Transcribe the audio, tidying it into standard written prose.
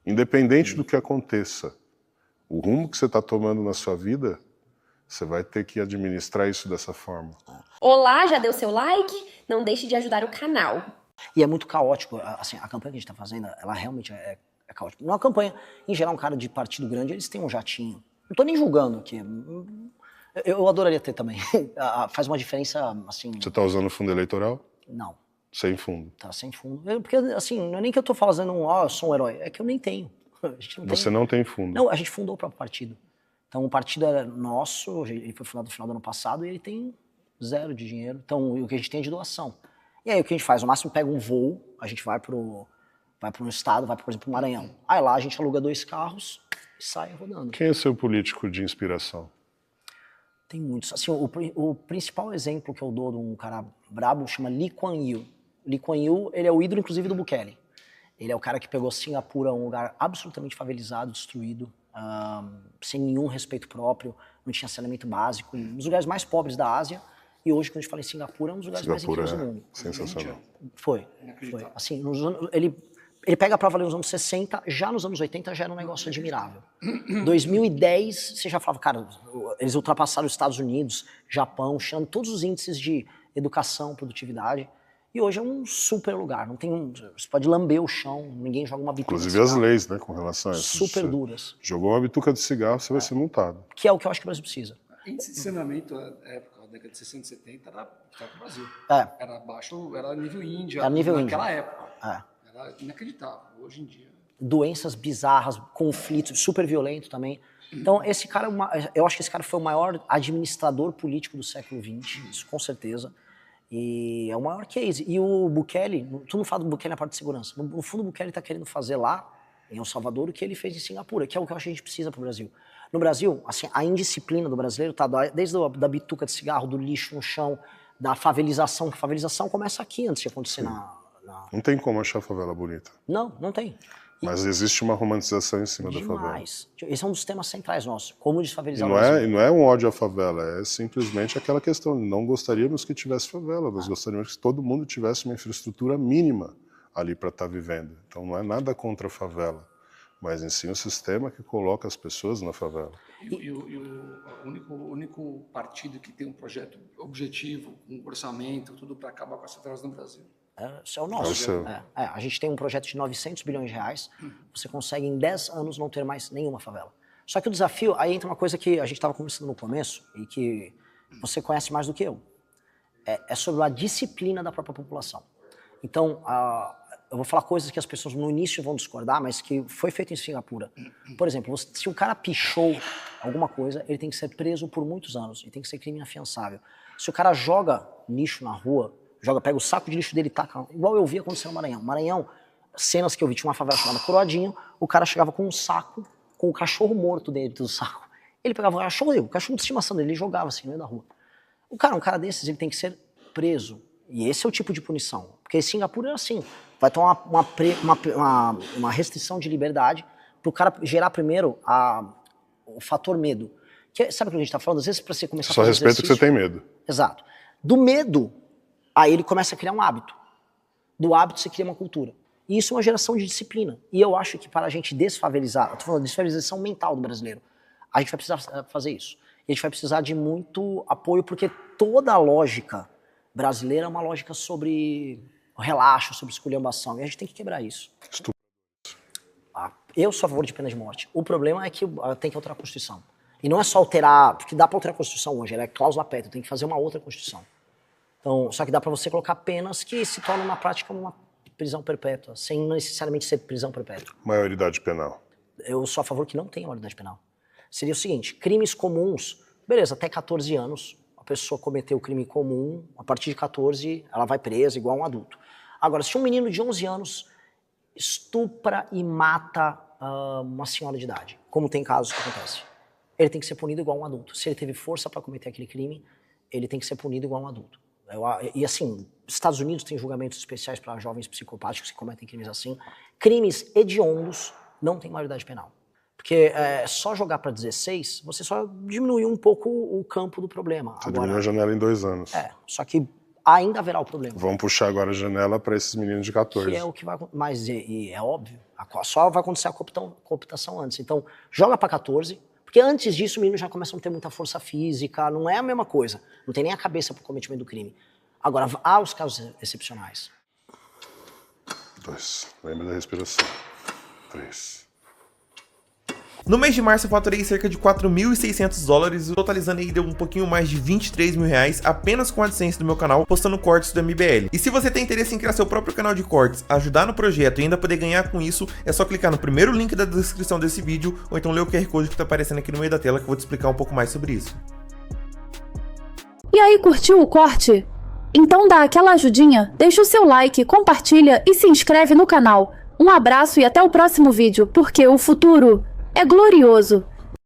Independente do que aconteça, o rumo que você está tomando na sua vida, você vai ter que administrar isso dessa forma. Olá, já deu seu like? Não deixe de ajudar o canal. E é muito caótico, assim, a campanha que a gente tá fazendo, ela realmente é caótica. Uma campanha, em geral, um cara de partido grande, eles têm um jatinho. Não tô nem julgando aqui. Eu adoraria ter também. Faz uma diferença, assim... Você está usando fundo eleitoral? Não. Sem fundo. Tá sem fundo. Porque, assim, não é nem que eu tô fazendo eu sou um herói. É que eu nem tenho. Você não tem fundo? Não, a gente fundou o próprio partido. Então, o partido era nosso, ele foi fundado no final do ano passado e ele tem 0 de dinheiro. Então, o que a gente tem é de doação. E aí, o que a gente faz? No máximo, pega um voo, a gente vai para um estado, vai, por exemplo, pro Maranhão. Aí lá a gente aluga 2 carros e sai rodando. Quem é seu político de inspiração? Tem muitos. Assim, o principal exemplo que eu dou de um cara brabo chama Lee Kuan Yew. Lee Kuan Yew, ele é o ídolo, inclusive, do Bukele. Ele é o cara que pegou Singapura, um lugar absolutamente favelizado, destruído, sem nenhum respeito próprio, não tinha saneamento básico, um dos lugares mais pobres da Ásia. E hoje, quando a gente fala em Singapura, é um dos lugares mais incríveis do mundo. Sensacional. Foi. Assim, ele pega pra valer nos anos 60, já nos anos 80 já era um negócio admirável. 2010, você já falava, cara, eles ultrapassaram os Estados Unidos, Japão, China, todos os índices de educação, produtividade. E hoje é um super lugar. Não tem você pode lamber o chão, ninguém joga uma bituca. Inclusive as leis, né, com relação a isso. Super duras. Jogou uma bituca de cigarro, você vai ser multado. Que é o que eu acho que o Brasil precisa. Índice de saneamento, na época, na década de 60 e 70, era no Brasil. Era baixo, era nível Índia. Era nível naquela Índia. época. Era inacreditável. Hoje em dia. Doenças bizarras, conflitos, super violento também. Então, esse cara, eu acho que esse cara foi o maior administrador político do século XX, isso com certeza. E é o maior case. E o Bukele, tu não fala do Bukele na parte de segurança. No fundo, o Bukele está querendo fazer lá, em El Salvador, o que ele fez em Singapura, que é o que eu acho que a gente precisa para o Brasil. No Brasil, assim, a indisciplina do brasileiro tá desde da bituca de cigarro, do lixo no chão, da favelização, que a favelização começa aqui antes de acontecer Não tem como achar a favela bonita. Não tem. Mas existe uma romantização em cima Demais. da favela. Esse é um dos temas centrais nossos, como desfavelização. E não é um ódio à favela, é simplesmente aquela questão, não gostaríamos que tivesse favela, nós gostaríamos que todo mundo tivesse uma infraestrutura mínima ali para estar vivendo. Então não é nada contra a favela, mas em si o sistema que coloca as pessoas na favela. E o único partido que tem um projeto objetivo, um orçamento, tudo para acabar com as favelas no Brasil. Esse é o nosso. A gente tem um projeto de 900 bilhões de reais, você consegue em 10 anos não ter mais nenhuma favela. Só que o desafio, aí entra uma coisa que a gente estava conversando no começo e que você conhece mais do que eu. É sobre a disciplina da própria população. Então, eu vou falar coisas que as pessoas no início vão discordar, mas que foi feito em Singapura. Por exemplo, se o cara pichou alguma coisa, ele tem que ser preso por muitos anos e tem que ser crime inafiançável. Se o cara joga lixo na rua, pega o saco de lixo dele e taca, igual eu vi acontecer no Maranhão. Maranhão, cenas que eu vi, tinha uma favela chamada Coroadinho, o cara chegava com um saco, com o cachorro morto dentro do saco. Ele pegava o cachorro de estimação dele, ele jogava assim no meio da rua. Um cara desses, ele tem que ser preso. E esse é o tipo de punição. Porque em Singapura é assim, vai ter uma restrição de liberdade para o cara gerar primeiro o fator medo. Sabe o que a gente está falando? Às vezes, para você começar a fazer exercício... Só respeito que você tem medo. Exato. Do medo, aí ele começa a criar um hábito. Do hábito você cria uma cultura. E isso é uma geração de disciplina. E eu acho que para a gente desfavelizar, eu tô falando de desfavelização mental do brasileiro, a gente vai precisar fazer isso. E a gente vai precisar de muito apoio, porque toda a lógica brasileira é uma lógica sobre relaxo, sobre esculhambação. E a gente tem que quebrar isso. Eu sou a favor de pena de morte. O problema é que tem que alterar a Constituição. E não é só alterar, porque dá para alterar a Constituição hoje, ela é cláusula pétrea, tem que fazer uma outra Constituição. Então, só que dá para você colocar penas que se tornam na prática uma prisão perpétua, sem necessariamente ser prisão perpétua. Maioridade penal. Eu sou a favor que não tenha maioridade penal. Seria o seguinte, crimes comuns, beleza, até 14 anos, a pessoa cometeu o crime comum, a partir de 14 ela vai presa igual um adulto. Agora, se um menino de 11 anos estupra e mata uma senhora de idade, como tem casos que acontecem, ele tem que ser punido igual um adulto. Se ele teve força para cometer aquele crime, ele tem que ser punido igual um adulto. E assim, Estados Unidos tem julgamentos especiais para jovens psicopáticos que cometem crimes assim. Crimes hediondos não tem maioridade penal. Porque só jogar para 16, você só diminuiu um pouco o campo do problema. Você diminuiu a janela em 2 anos. Só que ainda haverá o problema. Vamos puxar agora a janela para esses meninos de 14. Que é o que vai, mas é óbvio, só vai acontecer a cooptação antes. Então, joga para 14, porque antes disso o menino já começa a ter muita força física, não é a mesma coisa. Não tem nem a cabeça para o cometimento do crime. Agora, há os casos excepcionais. 2. Lembra da respiração. 3. No mês de março eu faturei cerca de $4.600, totalizando aí deu um pouquinho mais de R$23 mil apenas com a AdSense do meu canal, postando cortes do MBL. E se você tem interesse em criar seu próprio canal de cortes, ajudar no projeto e ainda poder ganhar com isso, é só clicar no primeiro link da descrição desse vídeo, ou então ler o QR Code que tá aparecendo aqui no meio da tela que eu vou te explicar um pouco mais sobre isso. E aí, curtiu o corte? Então dá aquela ajudinha, deixa o seu like, compartilha e se inscreve no canal. Um abraço e até o próximo vídeo, porque o futuro é glorioso.